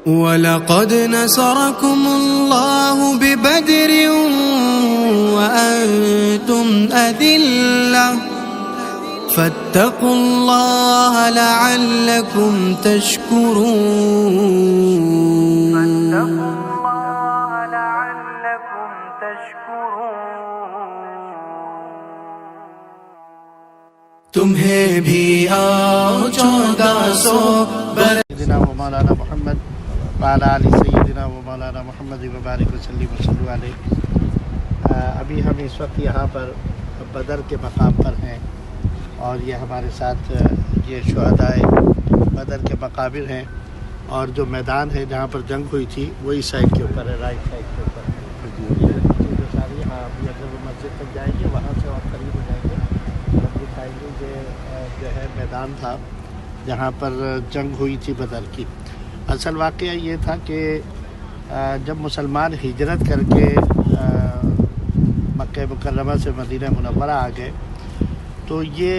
وَلَقَدْ نَصَرَكُمُ اللَّهُ بِبَدْرٍ وَأَنْتُمْ أَذِلَّةٌ فَاتَّقُوا اللَّهَ لَعَلَّكُمْ تَشْكُرُونَ. تمہیں بھی آؤ 1400 سیدنا و مولانا محمد وعلی آل سیدنا و مولانا محمد وبارک وسلم وصلو علیہ۔ ابھی ہم اس وقت یہاں پر بدر کے مقام پر ہیں اور یہ ہمارے ساتھ یہ شہدائے بدر کے مقابر ہیں، اور جو میدان ہے جہاں پر جنگ ہوئی تھی وہی سائڈ کے اوپر ہے، رائٹ سائڈ کے اوپر ہے۔ یہ جو ساری ابھی اگر وہ مسجد تک جائیں گے وہاں سے اور قریب ہو جائیں گے ہم دکھائیں گے کہ جو ہے میدان تھا جہاں پر جنگ ہوئی تھی بدر کی۔ اصل واقعہ یہ تھا کہ جب مسلمان ہجرت کر کے مکہ مکرمہ سے مدینہ منورہ آ گئے تو یہ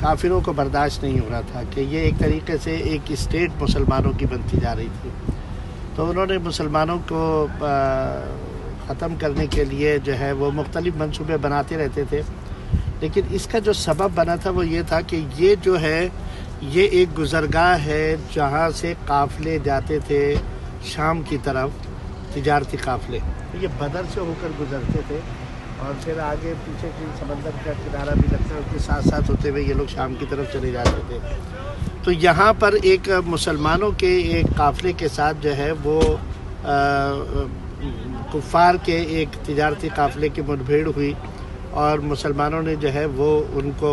کافروں کو برداشت نہیں ہو رہا تھا کہ یہ ایک طریقے سے ایک اسٹیٹ مسلمانوں کی بنتی جا رہی تھی، تو انہوں نے مسلمانوں کو ختم کرنے کے لیے جو ہے وہ مختلف منصوبے بناتے رہتے تھے، لیکن اس کا جو سبب بنا تھا وہ یہ تھا کہ یہ جو ہے یہ ایک گزرگاہ ہے جہاں سے قافلے جاتے تھے شام کی طرف، تجارتی قافلے یہ بدر سے ہو کر گزرتے تھے اور پھر آگے پیچھے کی سمندر کا کنارہ بھی لگتا ہے، اس کے ساتھ ساتھ ہوتے ہوئے یہ لوگ شام کی طرف چلے جاتے تھے۔ تو یہاں پر ایک مسلمانوں کے ایک قافلے کے ساتھ جو ہے وہ کفار کے ایک تجارتی قافلے کی مڈبھیڑ ہوئی اور مسلمانوں نے جو ہے وہ ان کو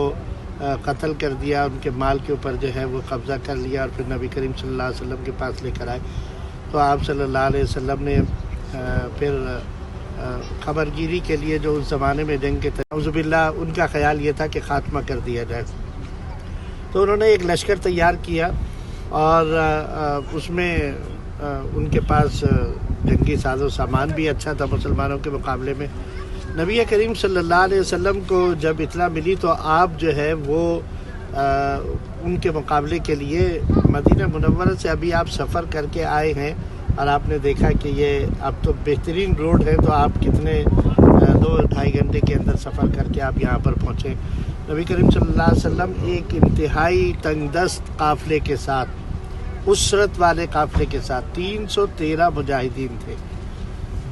قتل کر دیا، ان کے مال کے اوپر جو ہے وہ قبضہ کر لیا اور پھر نبی کریم صلی اللہ علیہ وسلم کے پاس لے کر آئے۔ تو آپ صلی اللہ علیہ وسلم نے پھر خبر گیری کے لیے جو اس زمانے میں جنگ کے نعوذ باللہ ان کا خیال یہ تھا کہ خاتمہ کر دیا جائے، تو انہوں نے ایک لشکر تیار کیا اور اس میں ان کے پاس جنگی ساز و سامان بھی اچھا تھا مسلمانوں کے مقابلے میں۔ نبی کریم صلی اللہ علیہ وسلم کو جب اطلاع ملی تو آپ جو ہے وہ ان کے مقابلے کے لیے مدینہ منورہ سے ابھی آپ سفر کر کے آئے ہیں اور آپ نے دیکھا کہ یہ اب تو بہترین روڈ ہے، تو آپ کتنے 2-2.5 گھنٹے کے اندر سفر کر کے آپ یہاں پر پہنچے۔ نبی کریم صلی اللہ علیہ وسلم ایک انتہائی تنگ دست قافلے کے ساتھ، اسرت والے قافلے کے ساتھ 313 مجاہدین تھے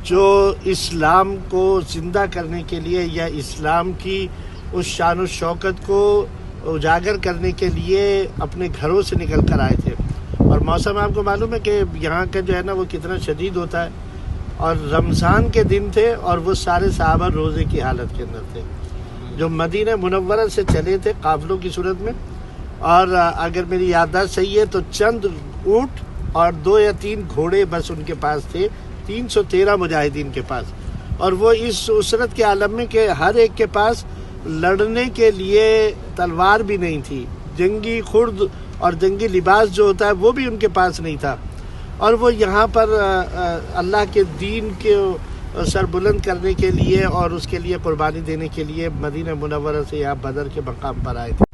جو اسلام کو زندہ کرنے کے لیے یا اسلام کی اس شان و شوکت کو اجاگر کرنے کے لیے اپنے گھروں سے نکل کر آئے تھے۔ اور موسم آپ کو معلوم ہے کہ یہاں کا جو ہے نا وہ کتنا شدید ہوتا ہے، اور رمضان کے دن تھے اور وہ سارے صحابہ روزے کی حالت کے اندر تھے جو مدینہ منورہ سے چلے تھے قافلوں کی صورت میں، اور اگر میری یادداشت صحیح ہے تو چند اونٹ اور 2 یا 3 گھوڑے بس ان کے پاس تھے 313 مجاہدین کے پاس، اور وہ اس اسرت کے عالم میں کہ ہر ایک کے پاس لڑنے کے لیے تلوار بھی نہیں تھی، جنگی خرد اور جنگی لباس جو ہوتا ہے وہ بھی ان کے پاس نہیں تھا، اور وہ یہاں پر اللہ کے دین کے سر بلند کرنے کے لیے اور اس کے لیے قربانی دینے کے لیے مدینہ منورہ سے یہاں بدر کے مقام پر آئے تھے۔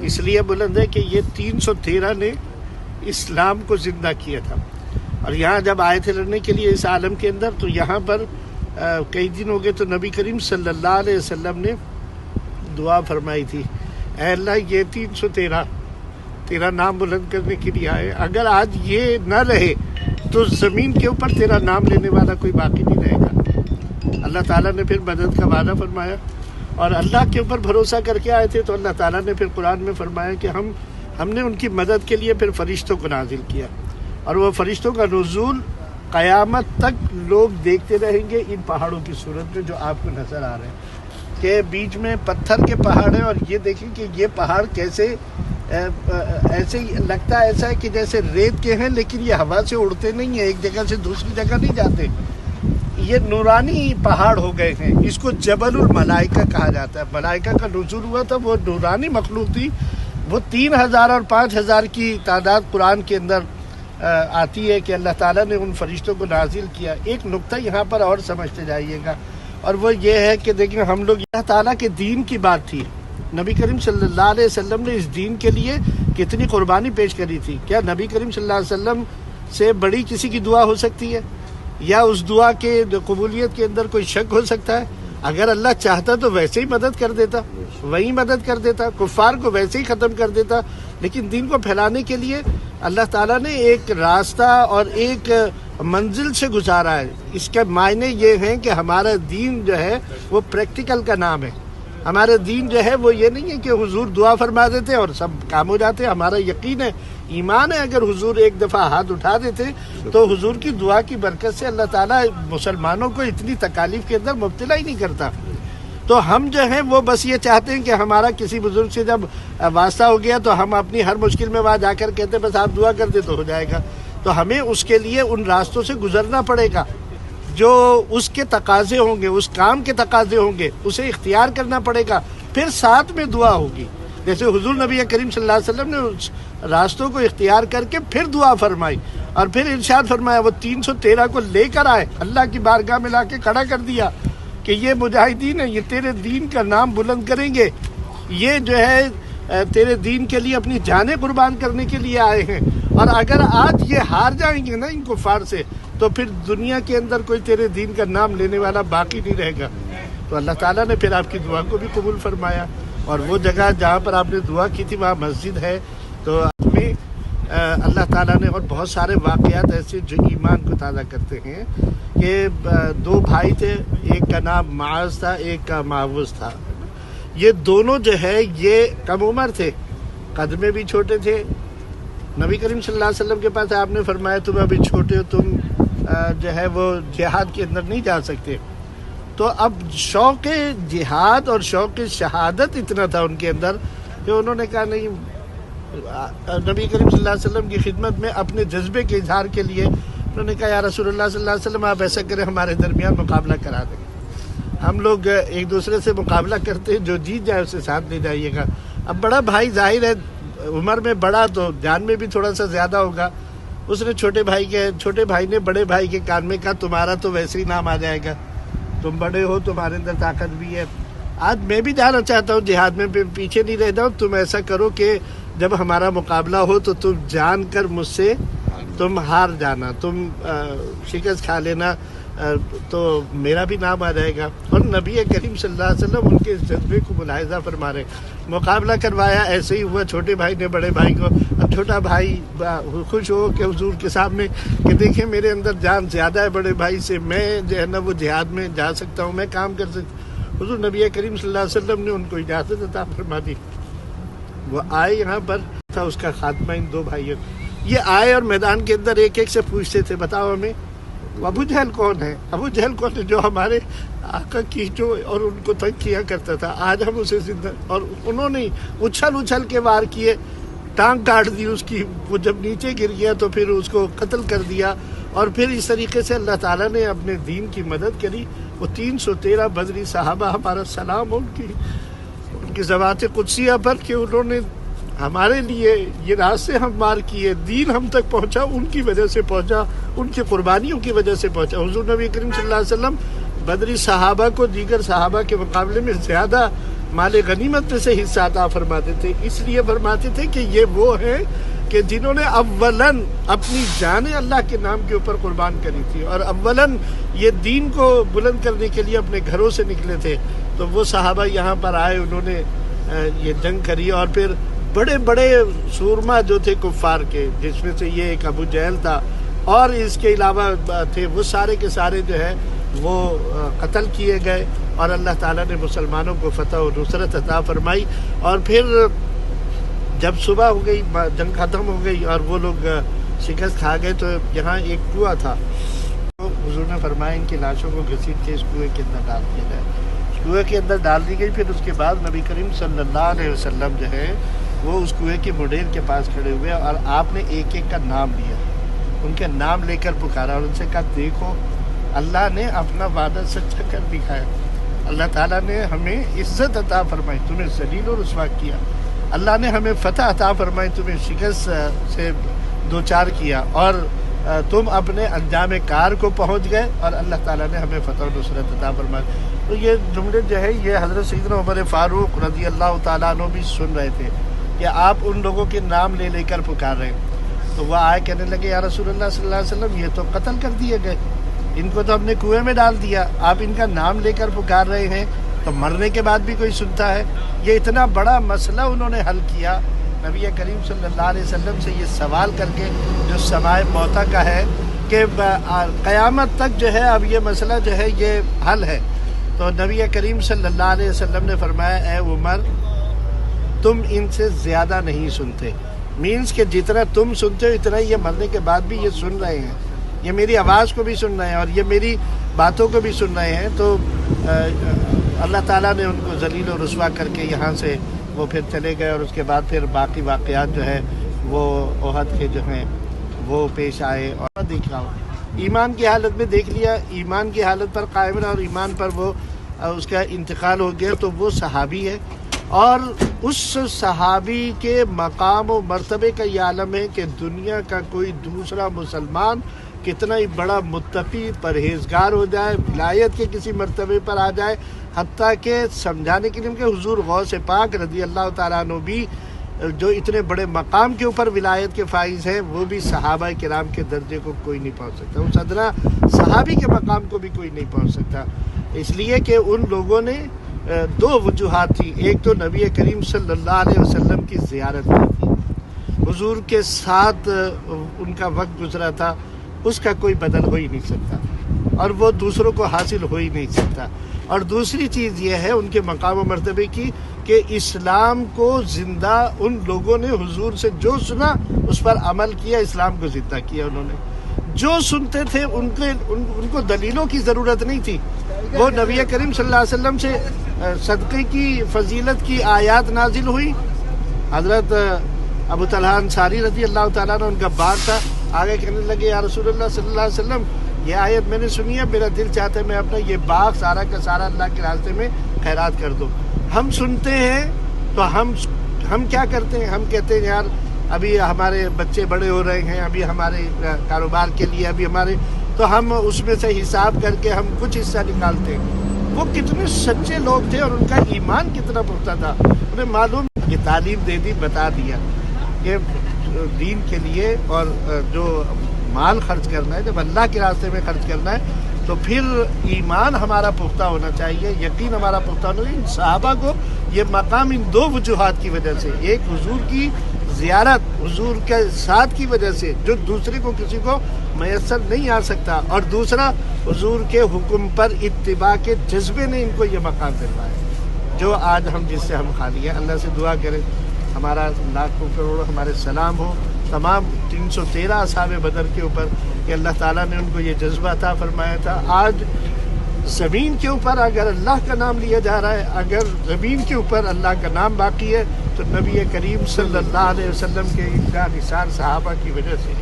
اس لیے بلند ہے کہ یہ 313 نے اسلام کو زندہ کیا تھا، اور یہاں جب آئے تھے لڑنے کے لیے اس عالم کے اندر تو یہاں پر کئی دن ہو گئے، تو نبی کریم صلی اللہ علیہ وسلم نے دعا فرمائی تھی، اے اللہ یہ 313 تیرا نام بلند کرنے کے لیے آئے، اگر آج یہ نہ رہے تو زمین کے اوپر تیرا نام لینے والا کوئی باقی نہیں رہے گا۔ اللہ تعالیٰ نے پھر مدد کا وعدہ فرمایا، اور اللہ کے اوپر بھروسہ کر کے آئے تھے تو اللہ تعالیٰ نے پھر قرآن میں فرمایا کہ ہم نے ان کی مدد کے لیے پھر فرشتوں کو نازل کیا، اور وہ فرشتوں کا نزول قیامت تک لوگ دیکھتے رہیں گے ان پہاڑوں کی صورت میں جو آپ کو نظر آ رہے ہیں کہ بیچ میں پتھر کے پہاڑ ہیں، اور یہ دیکھیں کہ یہ پہاڑ کیسے ایسے ہی لگتا ہے ایسا ہے کہ جیسے ریت کے ہیں، لیکن یہ ہوا سے اڑتے نہیں ہیں، ایک جگہ سے دوسری جگہ نہیں جاتے، یہ نورانی پہاڑ ہو گئے ہیں۔ اس کو جبل الملائکہ کہا جاتا ہے، ملائکہ کا نزول ہوا تھا، وہ نورانی مخلوق تھی، وہ 3000 اور 5000 کی تعداد قرآن کے اندر آتی ہے کہ اللہ تعالیٰ نے ان فرشتوں کو نازل کیا۔ ایک نقطہ یہاں پر اور سمجھتے جائیے گا، اور وہ یہ ہے کہ دیکھیں ہم لوگ اللہ تعالیٰ کے دین کی بات تھی، نبی کریم صلی اللہ علیہ وسلم نے اس دین کے لیے کتنی قربانی پیش کری تھی. کیا نبی کریم صلی اللہ علیہ وسلم سے بڑی کسی کی دعا ہو سکتی ہے؟ یا اس دعا کے قبولیت کے اندر کوئی شک ہو سکتا ہے؟ اگر اللہ چاہتا تو ویسے ہی مدد کر دیتا، وہی مدد کر دیتا، کفار کو ویسے ہی ختم کر دیتا. لیکن دین کو پھیلانے کے لیے اللہ تعالیٰ نے ایک راستہ اور ایک منزل سے گزارا ہے. اس کے معنی یہ ہیں کہ ہمارا دین جو ہے وہ پریکٹیکل کا نام ہے. ہمارا دین جو ہے وہ یہ نہیں ہے کہ حضور دعا فرما دیتے اور سب کام ہو جاتے. ہمارا یقین ہے، ایمان ہے، اگر حضور ایک دفعہ ہاتھ اٹھا دیتے تو حضور کی دعا کی برکت سے اللہ تعالیٰ مسلمانوں کو اتنی تکالیف کے اندر مبتلا ہی نہیں کرتا. تو ہم جو ہیں وہ بس یہ چاہتے ہیں کہ ہمارا کسی بزرگ سے جب واسطہ ہو گیا تو ہم اپنی ہر مشکل میں وہاں جا کر کہتے ہیں بس آپ دعا کر دے تو ہو جائے گا. تو ہمیں اس کے لیے ان راستوں سے گزرنا پڑے گا جو اس کے تقاضے ہوں گے، اس کام کے تقاضے ہوں گے، اسے اختیار کرنا پڑے گا. پھر ساتھ میں دعا ہوگی. جیسے حضور نبی کریم صلی اللہ علیہ وسلم نے اس راستوں کو اختیار کر کے پھر دعا فرمائی اور پھر ارشاد فرمایا. وہ 313 کو لے کر آئے، اللہ کی بارگاہ میں لا کے کھڑا کر دیا کہ یہ مجاہدین ہیں، یہ تیرے دین کا نام بلند کریں گے، یہ جو ہے تیرے دین کے لیے اپنی جانیں قربان کرنے کے لیے آئے ہیں. اور اگر آج یہ ہار جائیں گے نا ان کفار سے تو پھر دنیا کے اندر کوئی تیرے دین کا نام لینے والا باقی نہیں رہے گا. تو اللہ تعالیٰ نے پھر آپ کی دعا کو بھی قبول فرمایا. اور وہ جگہ جہاں پر آپ نے دعا کی تھی وہاں مسجد ہے. تو میں اللہ تعالیٰ نے اور بہت سارے واقعات ایسے جو ایمان کو تازہ کرتے ہیں کہ 2 بھائی تھے، ایک کا نام معاذ تھا، ایک کا معوذ تھا. یہ دونوں جو ہے یہ کم عمر تھے، قد میں بھی چھوٹے تھے. نبی کریم صلی اللہ علیہ وسلم کے پاس آپ نے فرمایا تم ابھی چھوٹے ہو، تم جو ہے وہ جہاد کے اندر نہیں جا سکتے. تو اب شوق جہاد اور شوق شہادت اتنا تھا ان کے اندر کہ انہوں نے کہا نہیں، نبی کریم صلی اللہ علیہ وسلم کی خدمت میں اپنے جذبے کے اظہار کے لیے انہوں نے کہا یا رسول اللہ صلی اللہ علیہ وسلم آپ ایسا کریں ہمارے درمیان مقابلہ کرا دیں. ہم لوگ ایک دوسرے سے مقابلہ کرتے ہیں، جو جیت جائے اسے ساتھ لے جائیے گا. اب بڑا بھائی ظاہر ہے عمر میں بڑا تو جان میں بھی تھوڑا سا زیادہ ہوگا. اس نے چھوٹے بھائی نے بڑے بھائی کے کان میں کہا تمہارا تو ویسے ہی نام آ جائے گا، تم بڑے ہو، تمہارے اندر طاقت بھی ہے. آج میں بھی جانا چاہتا ہوں جہاد میں، پیچھے نہیں رہ جاؤ. تم ایسا کرو کہ جب ہمارا مقابلہ ہو تو تم جان کر مجھ سے تم ہار جانا، تم شکست کھا لینا، تو میرا بھی نام آ جائے گا. اور نبی کریم صلی اللہ علیہ وسلم ان کے جذبے کو ملاحظہ فرما رہے. مقابلہ کروایا، ایسے ہی ہوا. چھوٹے بھائی نے بڑے بھائی کو، اب چھوٹا بھائی خوش ہو کہ حضور کے سامنے کہ دیکھیں میرے اندر جان زیادہ ہے بڑے بھائی سے، میں جو ہے نا وہ جہاد میں جا سکتا ہوں، میں کام کر سکتا ہوں. حضور نبی کریم صلی اللہ علیہ وسلم نے ان کو اجازت عطا فرما دی. وہ آئے یہاں پر تھا اس کا خاتمہ ان 2 بھائیوں. یہ آئے اور میدان کے اندر ایک ایک سے پوچھتے تھے بتاؤ ہمیں ابو جہل کون ہے، ابو جہل کون ہے جو ہمارے آقا کی جو اور ان کو تنگ کیا کرتا تھا، آج ہم اسے زندہ. اور انہوں نے اچھل کے وار کیے، ٹانگ کاٹ دی اس کی. وہ جب نیچے گر گیا تو پھر اس کو قتل کر دیا. اور پھر اس طریقے سے اللہ تعالیٰ نے اپنے دین کی مدد کری. وہ 313 بدری صحابہ، ہمارا سلام ان کی ذوات قدسیہ پر کہ انہوں نے ہمارے لیے یہ راستے ہم مار کیے، دین ہم تک پہنچا ان کی وجہ سے پہنچا، ان کی قربانیوں کی وجہ سے پہنچا. حضور نبی کریم صلی اللہ علیہ وسلم بدری صحابہ کو دیگر صحابہ کے مقابلے میں زیادہ مال غنیمت میں سے حصہ عطا فرماتے تھے. اس لیے فرماتے تھے کہ یہ وہ ہیں کہ جنہوں نے اولاً اپنی جانیں اللہ کے نام کے اوپر قربان کری تھی، اور اولاً یہ دین کو بلند کرنے کے لیے اپنے گھروں سے نکلے تھے. تو وہ صحابہ یہاں پر آئے، انہوں نے یہ جنگ کری. اور پھر بڑے بڑے سورما جو تھے کفار کے، جس میں سے یہ ایک ابو جہل تھا اور اس کے علاوہ تھے، وہ سارے کے سارے جو ہے وہ قتل کیے گئے. اور اللہ تعالیٰ نے مسلمانوں کو فتح و نصرت عطا فرمائی. اور پھر جب صبح ہو گئی، جنگ ختم ہو گئی اور وہ لوگ شکست کھا گئے، تو یہاں ایک کنواں تھا. تو حضور نے فرمایا ان کی لاشوں کو گھسیٹ کے اس کنویں کے اندر ڈال دیا جائے. کنویں کے اندر ڈال دی گئی. پھر اس کے بعد نبی کریم صلی اللہ علیہ وسلم جو ہے وہ اس کنویں کے مڈیر کے پاس کھڑے ہوئے اور آپ نے ایک ایک کا نام لیا، ان کے نام لے کر پکارا اور ان سے کہا دیکھو اللہ نے اپنا وعدہ سچا کر دکھایا. اللہ تعالیٰ نے ہمیں عزت عطا فرمائی، تمہیں ذلیل و رسوا کیا. اللہ نے ہمیں فتح عطا فرمائی، تمہیں شکست سے دوچار کیا، اور تم اپنے انجام کار کو پہنچ گئے اور اللہ تعالیٰ نے ہمیں فتح و نصرت عطا فرمائی. تو یہ جملے جو ہے یہ حضرت سیدنا عمر فاروق رضی اللہ تعالیٰ عنہ بھی سن رہے تھے. کہ آپ ان لوگوں کے نام لے لے کر پکار رہے ہیں۔ تو وہ آئے کہنے لگے یا رسول اللہ صلی اللہ علیہ وسلم یہ تو قتل کر دیے گئے، ان کو تو ہم نے کنویں میں ڈال دیا، آپ ان کا نام لے کر پکار رہے ہیں تو مرنے کے بعد بھی کوئی سنتا ہے؟ یہ اتنا بڑا مسئلہ انہوں نے حل کیا نبی کریم صلی اللہ علیہ وسلم سے یہ سوال کر کے جو سمائے موتا کا ہے کہ قیامت تک جو ہے اب یہ مسئلہ جو ہے یہ حل ہے۔ تو نبی کریم صلی اللہ علیہ وسلم نے فرمایا اے عمر تم ان سے زیادہ نہیں سنتے، مینس کہ جتنا تم سنتے ہو اتنا ہی یہ مرنے کے بعد بھی یہ سن رہے ہیں، یہ میری آواز کو بھی سن رہے ہیں اور یہ میری باتوں کو بھی سن رہے ہیں۔ تو اللہ تعالیٰ نے ان کو ذلیل و رسوا کر کے یہاں سے وہ پھر چلے گئے، اور اس کے بعد پھر باقی واقعات جو ہے وہ احد کے جو ہیں وہ پیش آئے۔ اور دیکھ رہا ہوں ایمان کی حالت میں دیکھ لیا، ایمان کی حالت پر قائم رہا اور ایمان پر وہ اس کا انتقال ہو گیا، تو وہ صحابی ہے، اور اس صحابی کے مقام و مرتبے کا یہ عالم ہے کہ دنیا کا کوئی دوسرا مسلمان کتنا ہی بڑا متقی پرہیزگار ہو جائے، ولایت کے کسی مرتبے پر آ جائے، حتیٰ کہ سمجھانے کے لیے کہ حضور غوث پاک رضی اللہ تعالیٰ عنہ بھی جو اتنے بڑے مقام کے اوپر ولایت کے فائز ہیں، وہ بھی صحابہ کرام کے درجے کو کوئی نہیں پہنچ سکتا، اس ادنا صحابی کے مقام کو بھی کوئی نہیں پہنچ سکتا، اس لیے کہ ان لوگوں نے دو وجوہات تھی۔ ایک تو نبی کریم صلی اللہ علیہ وسلم کی زیارت کی تھی، حضور کے ساتھ ان کا وقت گزرا تھا، اس کا کوئی بدل ہو ہی نہیں سکتا اور وہ دوسروں کو حاصل ہو ہی نہیں سکتا۔ اور دوسری چیز یہ ہے ان کے مقام و مرتبے کی کہ اسلام کو زندہ ان لوگوں نے حضور سے جو سنا اس پر عمل کیا، اسلام کو زندہ کیا انہوں نے۔ جو سنتے تھے ان کو دلیلوں کی ضرورت نہیں تھی، وہ نبی کریم صلی اللہ علیہ وسلم سے صدقے کی فضیلت کی آیات نازل ہوئی، حضرت ابو طلحہ انصاری رضی اللہ تعالیٰ عنہ ان کا باغ تھا، آگے کہنے لگے یا رسول اللہ صلی اللہ علیہ وسلم یہ آیت میں نے سنی ہے، میرا دل چاہتا ہے میں اپنا یہ باغ سارا کا سارا اللہ کے راستے میں خیرات کر دوں۔ ہم سنتے ہیں تو ہم کیا کرتے ہیں؟ ہم کہتے ہیں یار ابھی ہمارے بچے بڑے ہو رہے ہیں، ابھی ہمارے کاروبار کے لیے ابھی ہمارے، تو ہم اس میں سے حساب کر کے ہم کچھ حصہ نکالتے ہیں۔ وہ کتنے سچے لوگ تھے اور ان کا ایمان کتنا پختہ تھا، انہیں معلوم کہ تعلیم دے دی، بتا دیا کہ دین کے لیے اور جو مال خرچ کرنا ہے، جب اللہ کے راستے میں خرچ کرنا ہے تو پھر ایمان ہمارا پختہ ہونا چاہیے، یقین ہمارا پختہ ہونا چاہیے۔ صحابہ کو یہ مقام ان دو وجوہات کی وجہ سے، ایک حضور کی زیارت، حضور کے ساتھ کی وجہ سے جو دوسرے کو کسی کو میسر نہیں آ سکتا، اور دوسرا حضور کے حکم پر اتباع کے جذبے نے ان کو یہ مقام دلوایا جو آج ہم جس سے ہم خالی ہیں۔ اللہ سے دعا کریں ہمارا لاکھوں کروڑوں ہمارے سلام ہو تمام 313 اصحاب بدر کے اوپر کہ اللہ تعالیٰ نے ان کو یہ جذبہ عطا فرمایا تھا۔ آج زمین کے اوپر اگر اللہ کا نام لیا جا رہا ہے، اگر زمین کے اوپر اللہ کا نام باقی ہے تو نبی کریم صلی اللہ علیہ وسلم کے ان جانثار صحابہ کی وجہ سے،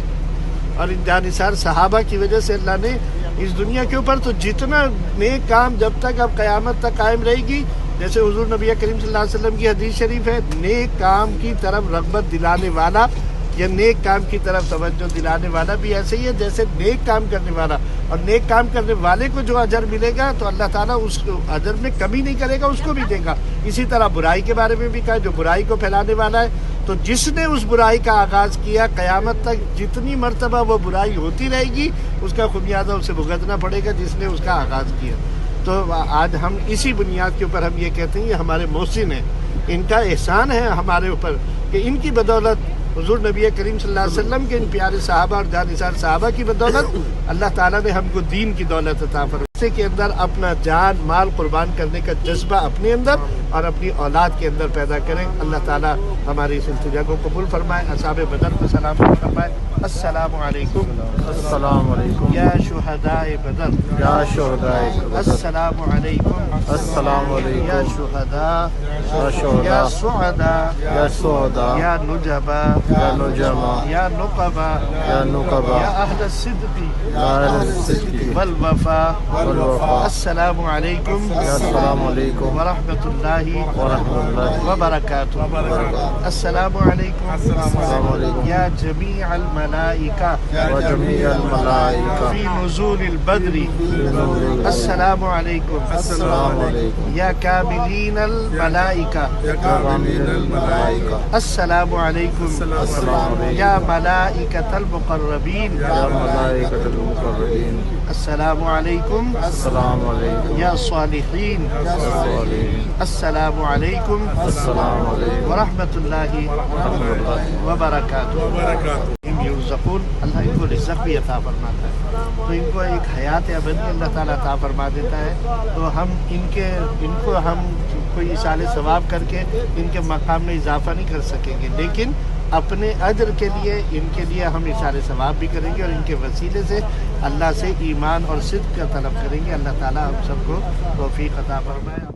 اور ان جانثار صحابہ کی وجہ سے اللہ نے اس دنیا کے اوپر تو جتنا نیک کام جب تک اب قیامت تک قائم رہے گی، جیسے حضور نبی کریم صلی اللہ علیہ وسلم کی حدیث شریف ہے، نیک کام کی طرف رغبت دلانے والا یا نیک کام کی طرف توجہ دلانے والا بھی ایسے ہی ہے جیسے نیک کام کرنے والا، اور نیک کام کرنے والے کو جو اجر ملے گا تو اللہ تعالیٰ اس اجر میں کمی نہیں کرے گا، اس کو بھی دے گا۔ اسی طرح برائی کے بارے میں بھی کہا جو برائی کو پھیلانے والا ہے، تو جس نے اس برائی کا آغاز کیا قیامت تک جتنی مرتبہ وہ برائی ہوتی رہے گی اس کا خمیازہ اسے بھگتنا پڑے گا جس نے اس کا آغاز کیا۔ تو آج ہم اسی بنیاد کے اوپر ہم یہ کہتے ہیں یہ ہمارے محسن ہیں، ان کا احسان ہے ہمارے اوپر کہ ان کی بدولت حضور نبی کریم صلی اللہ علیہ وسلم کے ان پیارے صحابہ اور جانثار صحابہ کی بدولت اللہ تعالیٰ نے ہم کو دین کی دولت عطا فرمائی، کے اندر اپنا جان مال قربان کرنے کا جذبہ اپنے اندر اور اپنی اولاد کے اندر پیدا کریں۔ اللہ تعالیٰ ہماری اس التجا کو قبول فرمائے، اصحاب بدر کو سلام فرمائے۔ السلام علیکم، السلام علیکم یا شہداء بدر، یا شہداء بدر، السلام علیکم، السلام علیکم یا شہداء، یا شہداء، یا سعداء، یا سعداء، یا نجبا، یا نجما، یا نقبا، یا نقبا، یا اہل الصدق یا اہل الصدق والوفا والوفاء. السلام علیکم السلام علیکم ورحمۃ اللہ ورحمۃ اللہ وبرکاتہ. السلام علیکم السلام علیکم یا جمیع الملائکہ وجميع الملائکہ فی نزول البدر. السلام علیکم السلام علیکم یا کاملین الملائکہ. وجميع الملائکہ السلام علیکم السلام علیکم یا ملائکۃ المقربین. یا ملائکۃ المقربین. السلام علیکم السلام علیکم یا صالحین. السلام علیکم السلام علیکم ورحمۃ اللہ وبرکاتہ. یرزقون، اللہ ان کو رزق بھی عطا فرماتا ہے، تو ان کو ایک حیات ابدی اللہ تعالیٰ عطا فرما دیتا ہے. تو ہم ان کو ہم کوئی ایصال ثواب کر کے ان کے مقام میں اضافہ نہیں کر سکیں گے، لیکن اپنے اجر کے لیے ان کے لیے ہم ایصال ثواب بھی کریں گے، اور ان کے وسیلے سے اللہ سے ایمان اور صدق کا طلب کریں گے. اللہ تعالیٰ ہم سب کو توفیق عطا فرمائے.